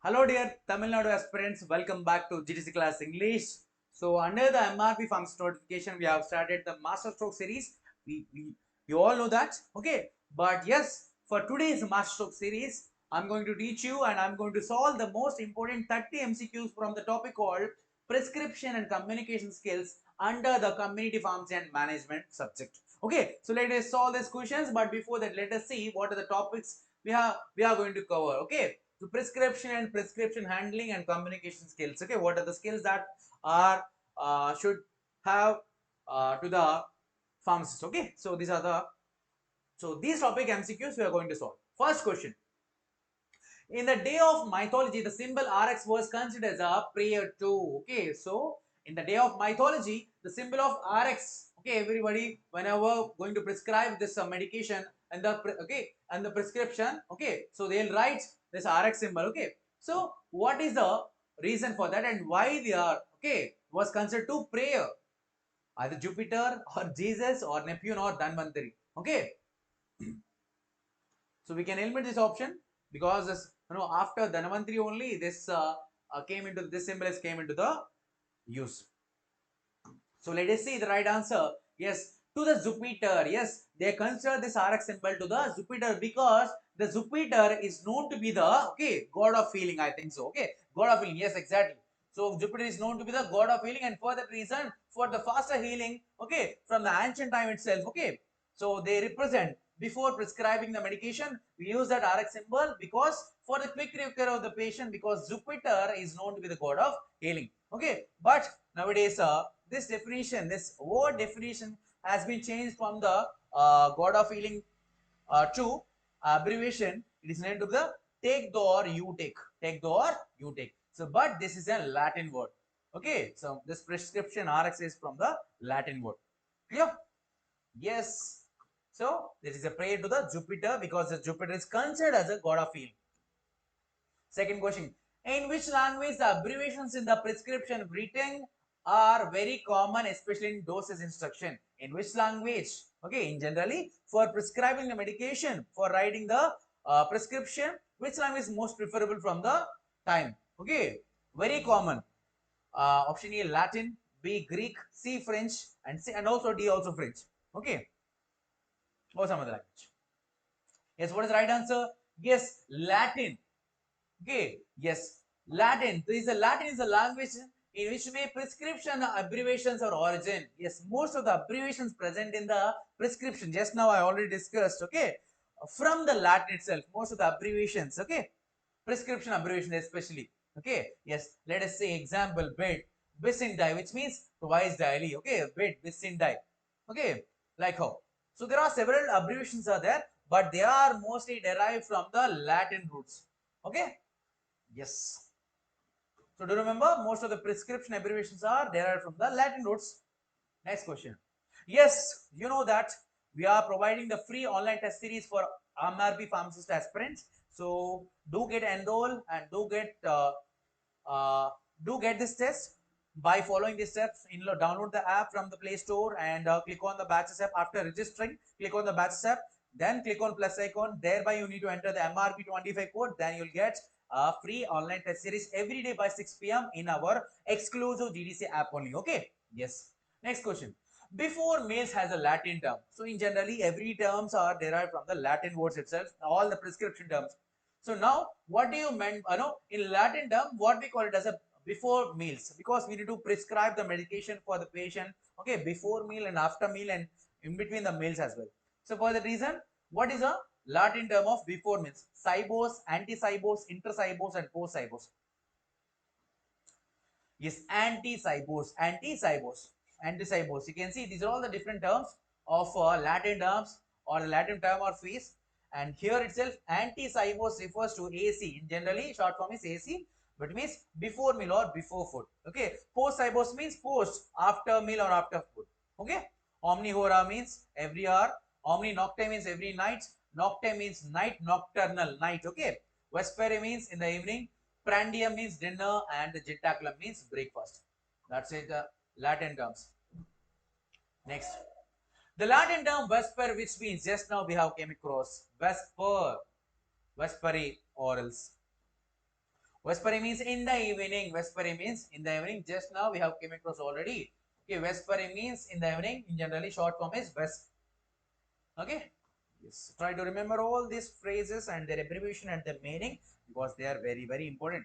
Hello dear Tamilnadu aspirants, welcome back to GTC class English. So under the MRB Pharmacist notification, we have started the Master Stroke series. You all know that, okay? But yes, for today's Master Stroke series, I'm going to teach you and I'm going to solve the most important 30 MCQs from the topic called Prescription and Communication Skills under the Community Pharmacy and Management subject. Okay, so let us solve these questions. But before that, let us see what are the topics we are going to cover. Okay. So prescription and prescription handling and communication skills. Okay, what are the skills that are should have to the pharmacist? Okay, so these topic MCQs we are going to solve. First question: in the day of mythology, the symbol RX was considered as a prayer too. Okay, so in the day of mythology, the symbol of RX. Okay, everybody, whenever going to prescribe this medication and the prescription. Okay, so they'll write this RX symbol. Okay, so what is the reason for that and why they are was considered to prayer? Either Jupiter or Jesus or Neptune or Dhanvantari. Okay, so we can eliminate this option because after Dhanvantari only this this symbol came into the use. So let us see the right answer. Yes, to the Jupiter. Yes, they consider this RX symbol to the Jupiter because the Jupiter is known to be the god of healing. I think so. Okay, god of healing. Yes, exactly. So Jupiter is known to be the god of healing, and for that reason, for the faster healing, from the ancient time itself. Okay, so they represent before prescribing the medication. We use that RX symbol because for the quick cure of the patient, because Jupiter is known to be the god of healing. Okay, but nowadays this word definition has been changed from the god of healing to abbreviation. It is named to the take the or you take. Take the or you take. So, but this is a Latin word. Okay, so this prescription RX is from the Latin word. Clear? Yes. So, this is a prayer to the Jupiter because the Jupiter is considered as a god of healing. Second question: in which language the abbreviations in the prescription written are very common, especially in dosage instruction? In which language? Okay, in generally for prescribing the medication, for writing the prescription, which language is most preferable from the time? Okay, very common. Option A Latin, B Greek, C French, and also D also French. Okay, or some other language. Yes, what is the right answer? Yes, Latin. Okay, yes, Latin. Latin is a language in which may prescription abbreviations or origin. Yes, most of the abbreviations present in the prescription. Just now I already discussed. Okay, from the Latin itself, most of the abbreviations. Okay, prescription abbreviation especially. Okay, yes. Let us say example bed, Bisindi, which means twice daily. Okay, bed, Bisindi. Okay, like how. So there are several abbreviations are there, but they are mostly derived from the Latin roots. Okay. Yes. So do you remember most of the prescription abbreviations are derived from the Latin roots. Next question. Yes, you know that we are providing the free online test series for MRB pharmacist aspirants. So do get enroll and do get this test by following these steps. Download the app from the Play Store and click on the batches app. After registering, click on the batches app. Then click on plus icon. Thereby you need to enter the MRB25 code. Then you'll get a free online test series every day by 6 p.m. in our exclusive GDC app only. Okay. Yes. Next question. Before meals has a Latin term. So in generally every terms are derived from the Latin words itself. All the prescription terms. So now what do you mean? In Latin term, what we call it as a before meals, because we need to prescribe the medication for the patient. Okay, before meal and after meal and in between the meals as well. So for that reason, what is a Latin term of before meals? Cybos, anti-cybos, inter-cybos, and post-cybos. Yes, anti-cybos, anti-cybos, anti-cybos. You can see these are all the different terms of Latin terms or Latin term or phase. And here itself, anti-cybos refers to AC. In generally, short form is AC, but it means before meal or before food. Okay. Post-cybos means post, after meal or after food. Okay. Omnihora means every hour. Omni nocte means every night. Nocte means night, nocturnal, night. Okay. Vespere means in the evening. Prandium means dinner and Jentaculum means breakfast. That's it, the Latin terms. Next. The Latin term vesper, which means just now we have came across vesper, vesperi or else. Vesperi means in the evening. Vesperi means in the evening. Just now we have came across already. Okay, Vesperi means in the evening. In generally, short form is Vesp. Okay. Yes. Try to remember all these phrases and their abbreviation and their meaning because they are very, very important.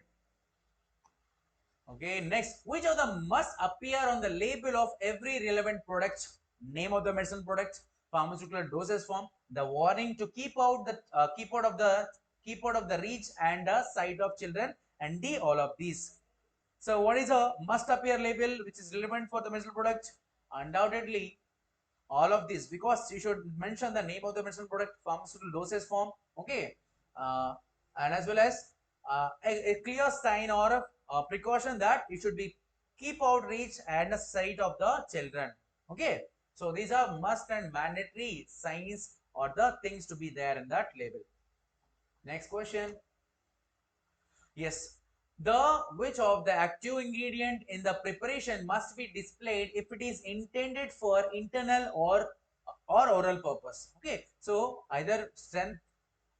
Okay. Next, which of them must appear on the label of every relevant product? Name of the medicine product, pharmaceutical dosage form, the warning to keep out of the reach and the sight of children, and D, all of these. So what is a must appear label which is relevant for the medicinal product? Undoubtedly all of this, because you should mention the name of the medicinal product, pharmaceutical dosage form, okay, and as well as a clear sign or a precaution that it should be keep out reach and the sight of the children. Okay, so these are must and mandatory signs or the things to be there in that label. Next question. Yes. The which of the active ingredient in the preparation must be displayed if it is intended for internal or oral purpose. Okay. So either strength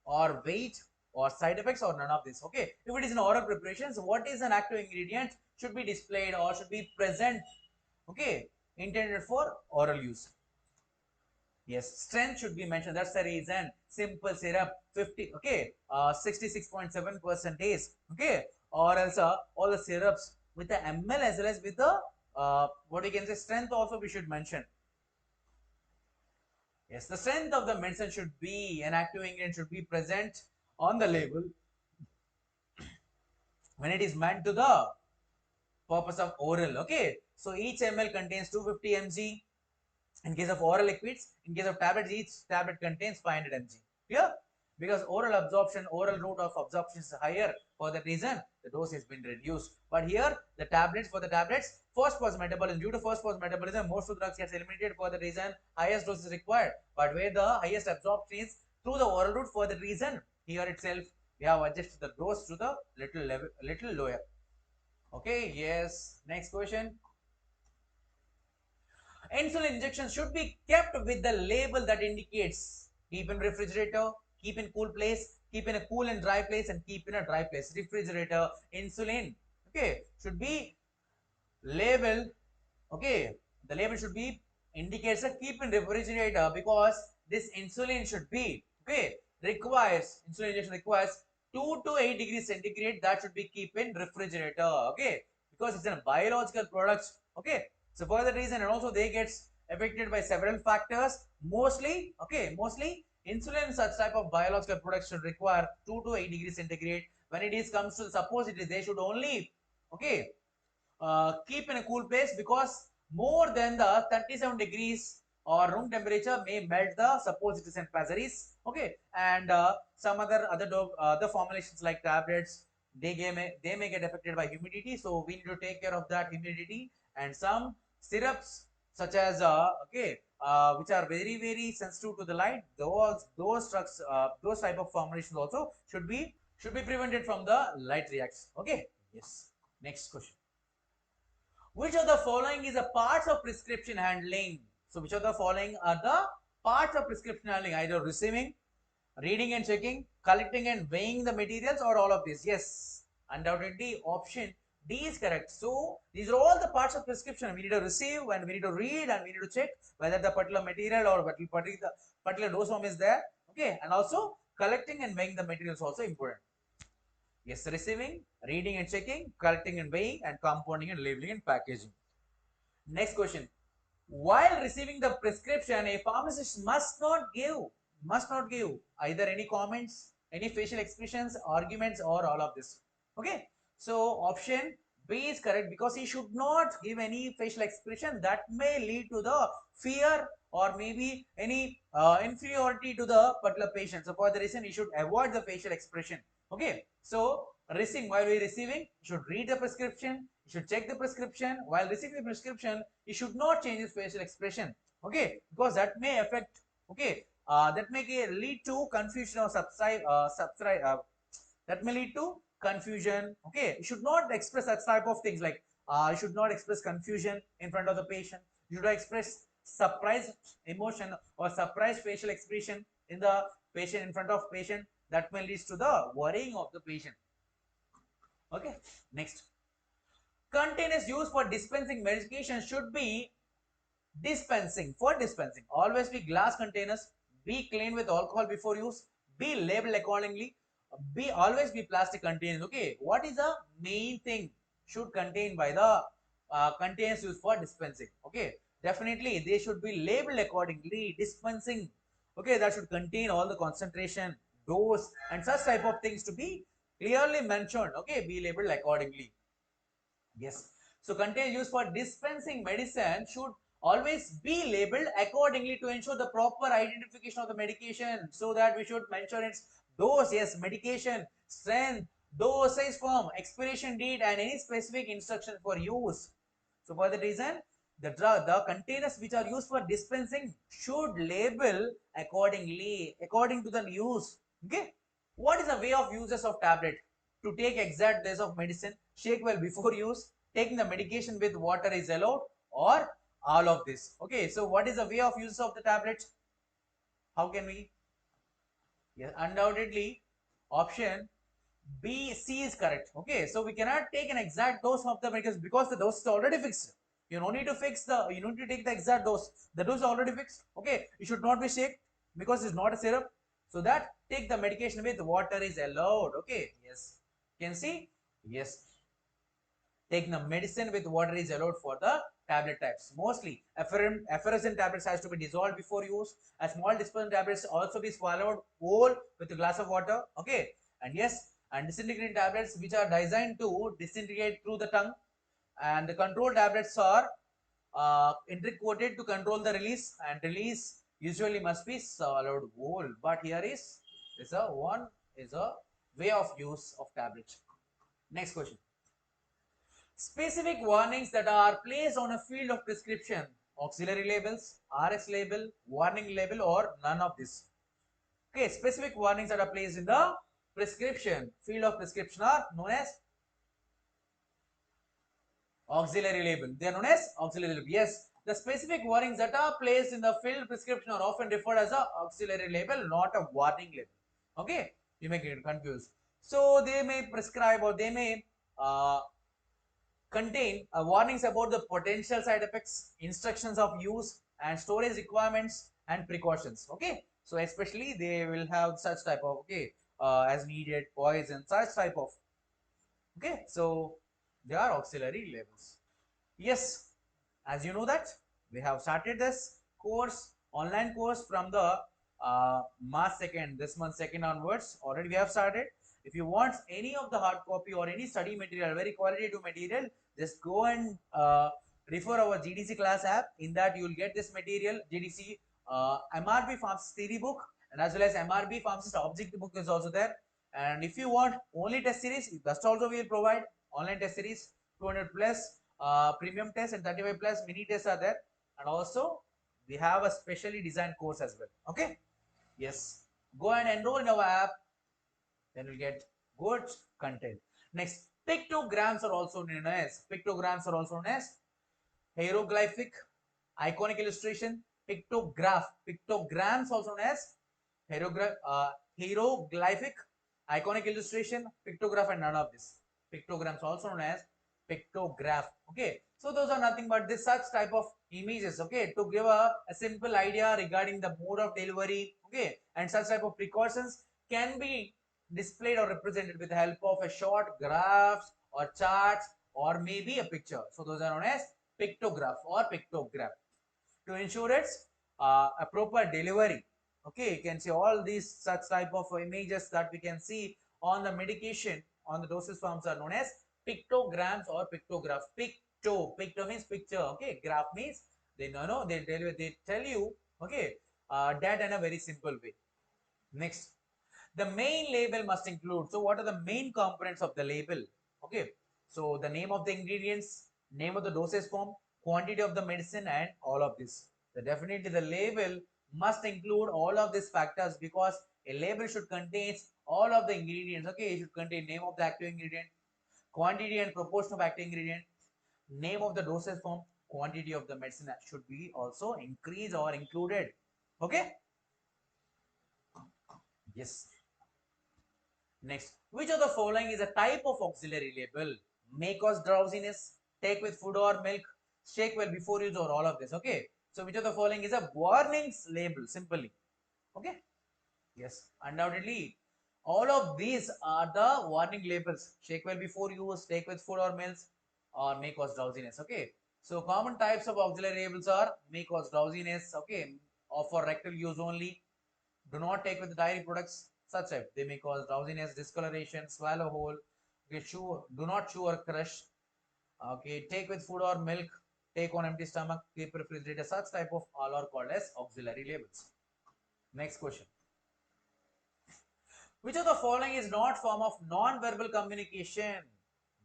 or weight or side effects or none of this. Okay. If it is in oral preparations, what is an active ingredient should be displayed or should be present. Okay. Intended for oral use. Yes, strength should be mentioned. That's the reason. Simple syrup 50, okay, 66.7 percentage, okay, or else all the syrups with the ml as well as with the what we can say strength also we should mention. Yes, the strength of the medicine should be an active ingredient should be present on the label when it is meant to the purpose of oral. Okay, so each ml contains 250 mg. In case of oral liquids, in case of tablets, each tablet contains 500 mg. Clear? Because oral route of absorption is higher. For that reason, the dose has been reduced. But here, the tablets, first pass metabolism. Due to first pass metabolism, most of the drugs gets eliminated. For that reason, highest dose is required. But where the highest absorption is through the oral route, for that reason, here itself, we have adjusted the dose to the little lower. Okay, yes. Next question. Insulin injection should be kept with the label that indicates keep in refrigerator, keep in cool place, keep in a cool and dry place, and keep in a dry place. Refrigerator, insulin, okay, should be labeled, okay, the label should be indicates a keep in refrigerator because this insulin should be, okay, insulin injection requires 2 to 8 degrees centigrade, that should be keep in refrigerator, okay, because it's a biological product, okay. So for that reason, and also they gets affected by several factors. Mostly insulin, such type of biological products should require 2 to 8 degrees centigrade. When it is comes to the suppositories, they should only, okay, keep in a cool place because more than the 37 degrees or room temperature may melt the suppositories and pessaries. Okay, and some other formulations like tablets, they may get affected by humidity, so we need to take care of that humidity. And some syrups such as which are very very sensitive to the light, those drugs, those type of formulations also should be prevented from the light reacts. Okay, yes. Next question. Which of the following is a parts of prescription handling? So which of the following are the parts of prescription handling? Either receiving, reading and checking, collecting and weighing the materials, or all of this? Yes, undoubtedly option D is correct. So these are all the parts of prescription. We need to receive and we need to read and we need to check whether the particular material or particular dose form is there. Okay, and also collecting and weighing the materials also important. Yes, receiving, reading and checking, collecting and weighing, and compounding and labeling and packaging. Next question. While receiving the prescription, a pharmacist must not give either any comments, any facial expressions, arguments, or all of this. Okay. So option B is correct because he should not give any facial expression that may lead to the fear or maybe any inferiority to the particular patient. So for the reason he should avoid the facial expression. Okay. So while we receiving, you should read the prescription, you should check the prescription. While receiving the prescription, you should not change his facial expression. Okay, because that may affect. Okay, that may lead to confusion or that may lead to confusion. Okay, you should not express such type of things like you should not express confusion in front of the patient. You should express surprise emotion or surprise facial expression in the patient, in front of patient. That may lead to the worrying of the patient. Okay, next. Containers used for dispensing medication should be dispensing. Always be glass containers, be cleaned with alcohol before use, be labeled accordingly, be always be plastic containers. Okay, what is the main thing should contain by the containers used for dispensing? Okay, definitely they should be labeled accordingly. Dispensing, okay, that should contain all the concentration, dose, and such type of things to be clearly mentioned. Okay, be labeled accordingly. Yes. So containers used for dispensing medicine should always be labeled accordingly to ensure the proper identification of the medication. So that we should mention its dose, yes, medication, strength, dosage form, expiration date, and any specific instruction for use. So for that reason, the containers which are used for dispensing should label accordingly, according to the use. Okay. What is the way of uses of tablet? To take exact dose of medicine, shake well before use, taking the medication with water is allowed, or all of this. Okay, so what is the way of use of the tablet? How can we? Yes, undoubtedly, option B, C is correct. Okay, so we cannot take an exact dose of the medication because the dose is already fixed. You don't need to you don't need to take the exact dose. The dose is already fixed. Okay, you should not be shake because it's not a syrup. So that take the medication with water is allowed. Okay, yes. Can see? Yes. Taking the medicine with water is allowed for the tablet types. Mostly, effervescent tablets has to be dissolved before use. A small dispersion tablets also be swallowed whole with a glass of water. Okay, and yes, and disintegrating tablets which are designed to disintegrate through the tongue. And the control tablets are intercoated to control the release, and release usually must be swallowed whole. But here is a way of use of tablets. Next question. Specific warnings that are placed on a field of prescription, auxiliary labels, RX label, warning label, or none of this. Okay, specific warnings that are placed in the prescription, field of prescription are known as auxiliary label. They are known as auxiliary label. Yes, the specific warnings that are placed in the field prescription are often referred as a auxiliary label, not a warning label. Okay, you may get confused. So they may prescribe or they may contain warnings about the potential side effects, instructions of use, and storage requirements and precautions. Okay, so especially they will have such type of as needed, poison, such type of. Okay, so they are auxiliary labels. Yes, as you know that we have started this course, online course from the March 2nd, this month 2nd onwards. Already we have started. If you want any of the hard copy or any study material, very qualitative material, just go and refer our GDC class app. In that you will get this material, GDC MRB Pharmacist theory book, and as well as MRB Pharmacist object book is also there. And if you want only test series, that also we will provide online test series, 200 plus premium tests and 35 plus mini tests are there. And also we have a specially designed course as well. Okay, yes, go and enroll in our app, then we'll get good content. Next, pictograms are also known as hieroglyphic, iconic illustration, pictograph. Pictograms also known as hieroglyphic, iconic illustration, pictograph, and none of this. Pictograms also known as pictograph. Okay, so those are nothing but this such type of images. Okay, to give a simple idea regarding the mode of delivery. Okay, and such type of precautions can be displayed or represented with the help of a short graphs or charts or maybe a picture. So those are known as pictograph or pictograph to ensure its a proper delivery. Okay, you can see all these such type of images that we can see on the medication on the dosage forms are known as pictograms or pictograph. Picto means picture. Okay, graph means they know they tell you. Okay, that in a very simple way. Next, the main label must include. So what are the main components of the label? Okay, so the name of the ingredients, name of the dosage form, quantity of the medicine, and all of this. So definitely the label must include all of these factors because a label should contain all of the ingredients. Okay, it should contain name of the active ingredient, quantity and proportion of active ingredient, name of the dosage form, quantity of the medicine should be also increased or included. Okay, yes. Next, Which of the following is a type of auxiliary label? May cause drowsiness, take with food or milk, shake well before use, or all of this. Okay. So which of the following is a warnings label? Simply. Okay. Yes. Undoubtedly, all of these are the warning labels. Shake well before use, take with food or meals, or may cause drowsiness. Okay. So common types of auxiliary labels are may cause drowsiness. Okay. Or for rectal use only. Do not take with dairy products. Such type. They may cause drowsiness, discoloration, swallow whole. Okay. Chew. Do not chew or crush. Okay. Take with food or milk. Take on empty stomach. Keep refrigerator. Such type of all are called as auxiliary labels. Next question. Which of the following is not form of non-verbal communication?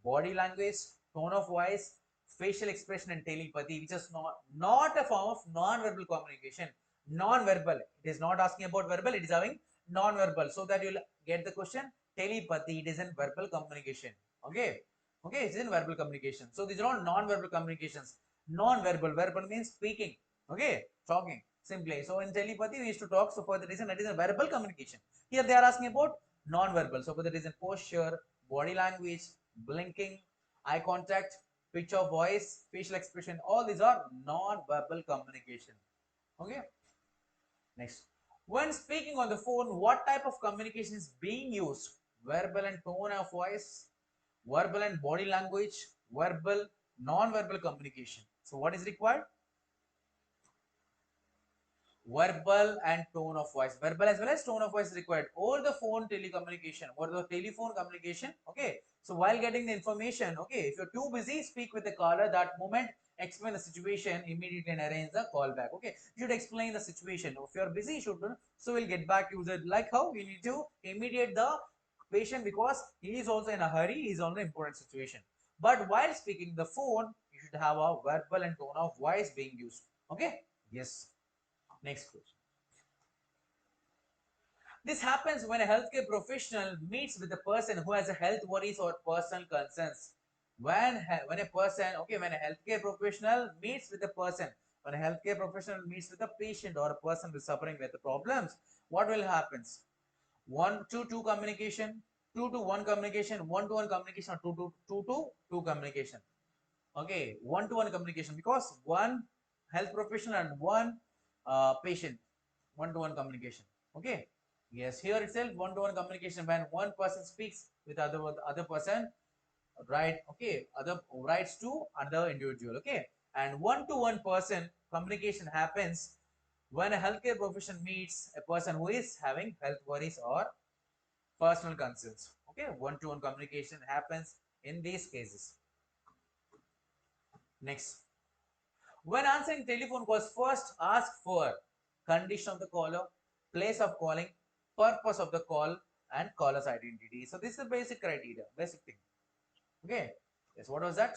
Body language, tone of voice, facial expression, and telepathy, which is not a form of non-verbal communication. Non-verbal. It is not asking about verbal, it is having non-verbal. So that you'll get the question. Telepathy, it is in verbal communication. Okay. Okay, it's in verbal communication. So these are all non-verbal communications. Non-verbal. Verbal means speaking. Okay, talking. Simply. So in telepathy, we used to talk. So for the reason that is a verbal communication. Here they are asking about non-verbal. So for the reason posture, body language, blinking, eye contact, pitch of voice, facial expression, all these are non-verbal communication. Okay. Next. When speaking on the phone, what type of communication is being used? Verbal and tone of voice, verbal and body language, verbal, non-verbal communication. So what is required? Verbal and tone of voice. Verbal as well as tone of voice is required. Or the phone telecommunication, or the telephone communication. Okay. So while getting the information, okay, if you're too busy, speak with the caller that moment, explain the situation immediately and arrange the call back. Okay. You should explain the situation. If you're busy, you should. So we'll get back to it. Like how we need to immediate the patient because he is also in a hurry, he is on an important situation. But while speaking the phone, you should have a verbal and tone of voice being used. Okay. Yes. Next question. This happens when a healthcare professional meets with a person who has a health worries or personal concerns. When a person, okay, when a healthcare professional meets with a person, when a healthcare professional meets with a patient or a person who is suffering with the problems, what will happen? 1-to-2 communication, 2-to-1 communication, 1-to-1 communication, or 2-to-2 communication. Okay, 1-to-1 communication because one health professional and one patient, 1-to-1 communication. Okay. Yes, here itself 1-to-1 communication when one person speaks with other person, right? Okay, other writes to other individual. Okay, and 1-to-1 person communication happens when a healthcare profession meets a person who is having health worries or personal concerns. Okay, 1-to-1 communication happens in these cases. Next. When answering telephone calls, first ask for condition of the caller, place of calling, purpose of the call, and caller's identity. So this is the basic criteria, basic thing. Okay. Yes. What was that?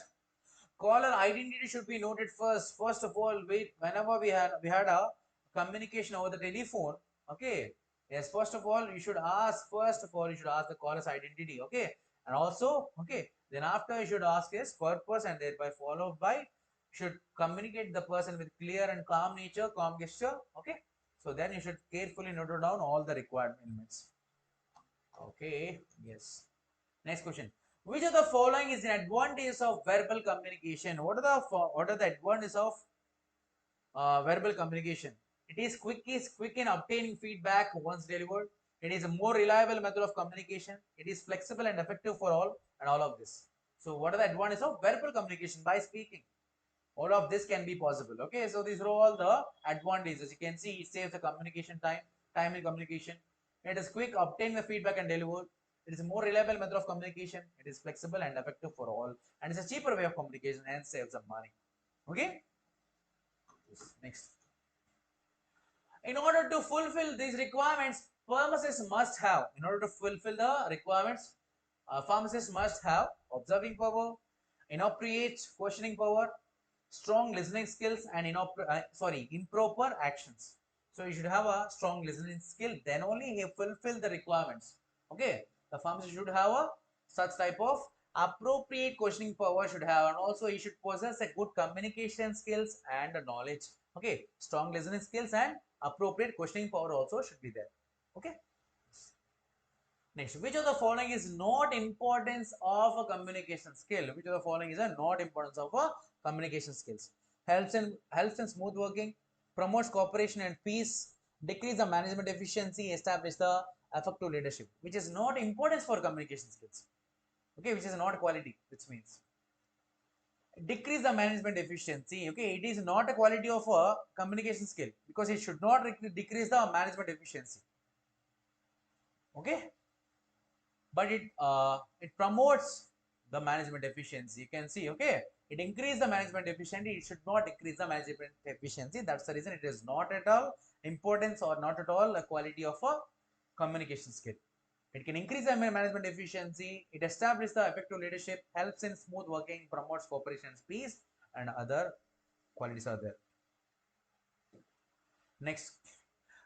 Caller identity should be noted first. First of all, whenever we had a communication over the telephone. Okay. Yes. First of all, you should ask. First of all, you should ask the caller's identity. Okay. And also, okay. Then after you should ask his purpose, and thereby followed by should communicate the person with clear and calm nature, calm gesture. Okay. So then you should carefully note down all the required elements. Okay. Yes. Next question. Which of the following is an advantage of verbal communication? What are the advantages of verbal communication? It is quick in obtaining feedback once delivered. It is a more reliable method of communication. It is flexible and effective for all, and all of this. So what are the advantages of verbal communication by speaking? All of this can be possible. Okay, so these are all the advantages. You can see it saves the communication time, timely communication. It is quick, obtain the feedback and deliver. It is a more reliable method of communication. It is flexible and effective for all, and it's a cheaper way of communication and saves some money. Okay. Next. In order to fulfill these requirements, pharmacists must have. In order to fulfill the requirements, pharmacists must have observing power, inappropriate questioning power, strong listening skills, and improper actions. So you should have a strong listening skill, then only he fulfill the requirements. Okay, the pharmacist should have a such type of appropriate questioning power should have, and also he should possess a good communication skills and knowledge. Okay, strong listening skills and appropriate questioning power also should be there. Okay. Next, which of the following is not importance of a communication skill? Which of the following is a not importance of a communication skills? Helps in smooth working, promotes cooperation and peace, decrease the management efficiency, establish the effective leadership. Which is not importance for communication skills. Okay, which is not quality, which means decrease the management efficiency. Okay, it is not a quality of a communication skill because it should not decrease the management efficiency. Okay, but it promotes the management efficiency. You can see, okay, it increase the management efficiency. It should not decrease the management efficiency. That's the reason it is not at all importance or not at all a quality of a communication skill. It can increase the management efficiency. It establishes the effective leadership, helps in smooth working, promotes cooperation, peace, and other qualities are there. Next,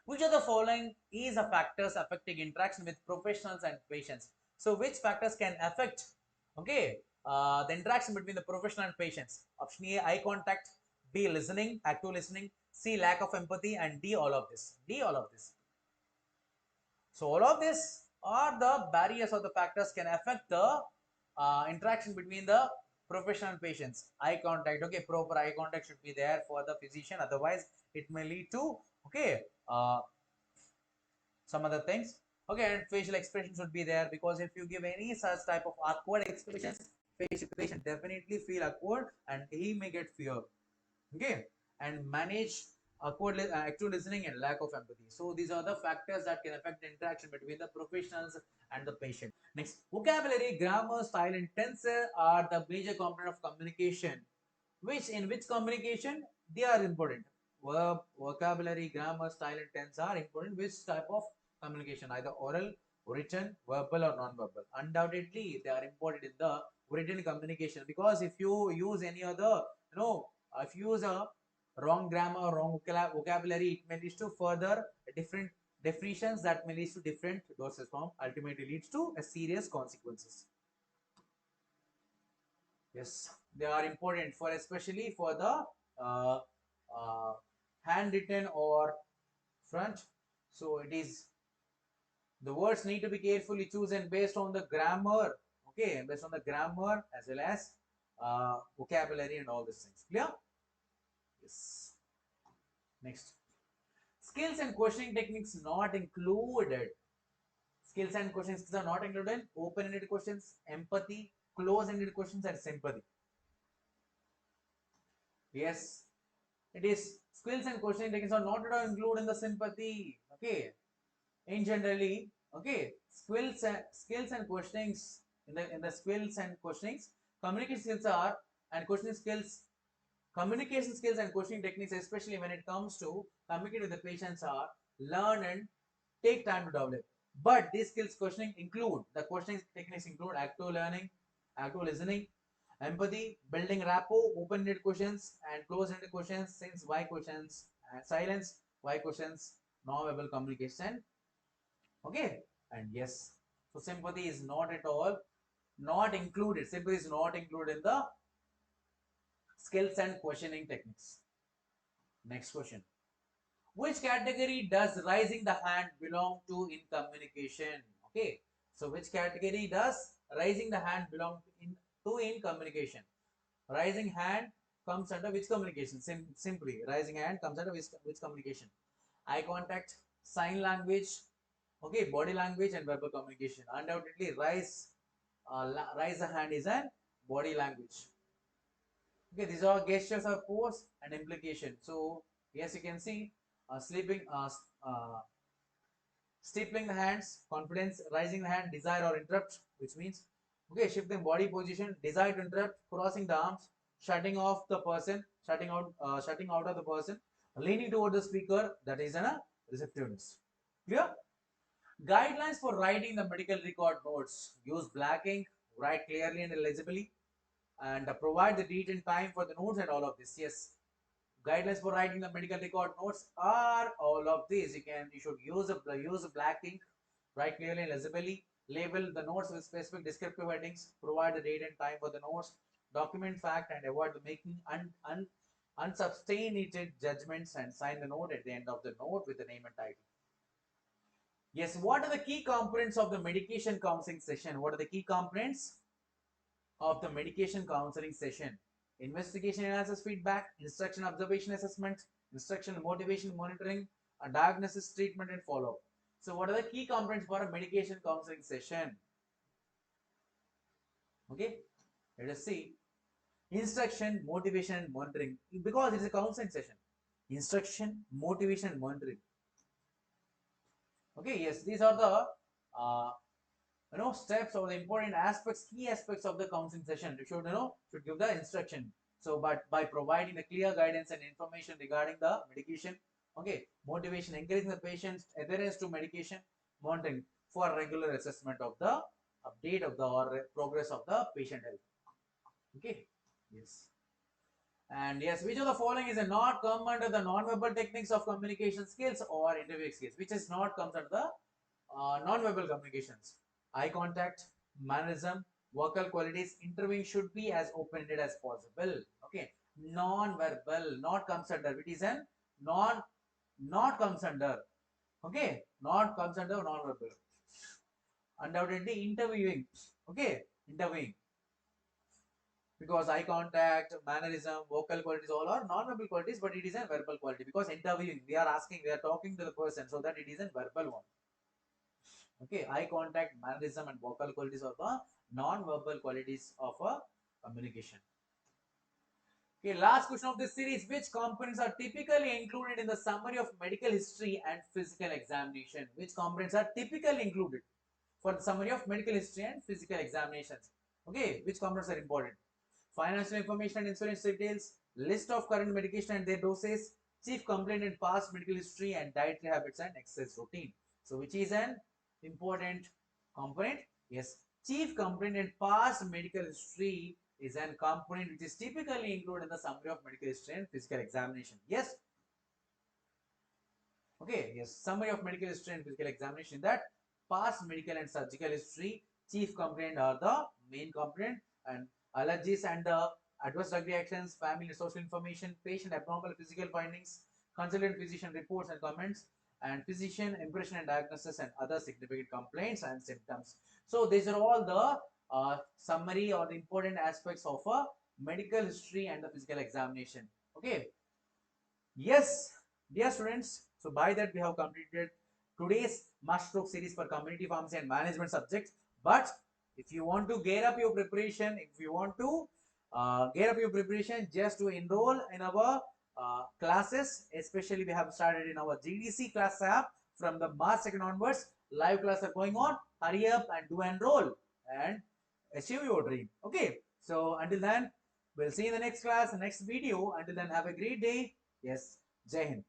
which of the following is a factors affecting interaction with professionals and patients? So, which factors can affect, okay, the interaction between the professional and patients? Option A, eye contact. B, listening, active listening. C, lack of empathy, and D, all of this. D, all of this. So all of this are the barriers or the factors can affect the interaction between the professional and patients. Eye contact, okay, proper eye contact should be there for the physician, otherwise it may lead to, okay, some other things. Okay, and facial expression should be there, because if you give any such type of awkward expressions, patient definitely feel awkward and he may get fear. Okay, and manage active listening and lack of empathy. So these are the factors that can affect the interaction between the professionals and the patient. Next, vocabulary, grammar, style, and tense are the major component of communication. In which communication they are important? Verb, vocabulary, grammar, style, and tense are important. Which type of communication? Either oral, written, verbal, or non-verbal. Undoubtedly, they are important in the written communication, because if you use any other, if you use a wrong grammar or wrong vocabulary, it may lead to further different definitions that may lead to different doses form, ultimately leads to a serious consequences. Yes, they are important for, especially for the uh, handwritten or front. So it is, the words need to be carefully chosen based on the grammar. Okay, based on the grammar as well as vocabulary and all these things. Clear? Yes. Next, skills and questioning techniques not included. Skills and questions are not included. Open-ended questions, empathy, close-ended questions, and sympathy. Yes, it is. Skills and questioning techniques are not at all included in the sympathy. Okay, in generally, okay, skills and questionings, in the skills and questionings, communication skills are, and questioning skills, communication skills and questioning techniques, especially when it comes to communicate with the patients, are learn and take time to develop. But these skills questioning include, the questioning techniques include active learning, active listening, empathy, building rapport, open-ended questions and closed-ended questions, since why questions, silence, why questions, non-verbal communication. Okay, and yes, so sympathy is not at all not included. Sympathy is not included in the skills and questioning techniques. Next question. Which category does raising the hand belong to in communication? Okay, so which category does raising the hand belong in communication? Raising hand comes under which communication? Simply, raising hand comes under which communication? Eye contact, sign language, okay, body language, and verbal communication. Undoubtedly, raise the hand is an body language. Okay, these are gestures of force and implication. So yes, you can see steepling the hands, confidence, raising the hand, desire or interrupt, which means, okay, shifting body position, desire to interrupt, crossing the arms, shutting off the person, shutting out of the person, leaning toward the speaker, that is a receptiveness. Clear? Guidelines for writing the medical record notes: use black ink, write clearly and legibly, and provide the date and time for the notes and all of this. Yes, guidelines for writing the medical record notes are all of these. You should use a black ink, write clearly and legibly, label the notes with specific descriptive headings, provide the date and time for the notes, document fact and avoid the making unsubstantiated judgments, and sign the note at the end of the note with the name and title. Yes, what are the key components of the medication counseling session? What are the key components of the medication counseling session? Investigation, analysis, feedback, instruction, observation, assessment, instruction, motivation, monitoring, a diagnosis, treatment, and follow-up. So what are the key components for a medication counseling session? Okay, let us see. Instruction, motivation, and monitoring, because it is a counseling session. Instruction, motivation, and monitoring. Okay, yes, these are the steps or the important aspects, key aspects of the counseling session. You should give the instruction. So but by providing the clear guidance and information regarding the medication. Okay, motivation, encouraging the patient's adherence to medication. Monitoring, for regular assessment of the update of the or progress of the patient health. Okay, yes. And yes, which of the following is a not come under the non-verbal techniques of communication skills or interview skills? Which is not comes under the non-verbal communications? Eye contact, mannerism, vocal qualities. Interviewing should be as open-ended as possible. Okay, non-verbal, not comes under. It is an not comes under. Okay, not comes under non-verbal. Undoubtedly, interviewing. Okay, interviewing. Because eye contact, mannerism, vocal qualities, all are non-verbal qualities, but it is a verbal quality. Because interviewing, we are talking to the person, so that it is a verbal one. Okay, eye contact, mannerism, and vocal qualities are the non-verbal qualities of a communication. Okay, last question of this series: which components are typically included in the summary of medical history and physical examination? Which components are typically included for the summary of medical history and physical examinations? Okay, which components are important? Financial information and insurance details, list of current medication and their doses, chief complaint and past medical history, and dietary habits and exercise routine. So which is an important component? Yes, chief complaint and past medical history is an component which is typically included in the summary of medical history and physical examination. Yes. Okay, yes, summary of medical history and physical examination. In that, past medical and surgical history, chief complaint are the main complaint, and allergies and the adverse drug reactions, family and social information, patient abnormal physical findings, consultant physician reports and comments, and physician impression and diagnosis, and other significant complaints and symptoms. So these are all the summary or the important aspects of a medical history and the physical examination. Okay. Yes, dear students, so by that we have completed today's masterstroke series for community pharmacy and management subjects. But if you want to gear up your preparation, just to enroll in our classes, especially we have started in our GDC class app from the March 2nd onwards. Live classes are going on. Hurry up and do enroll and achieve your dream. Okay, so until then, we'll see you in the next class, next video. Until then, have a great day. Yes, Jai Hind.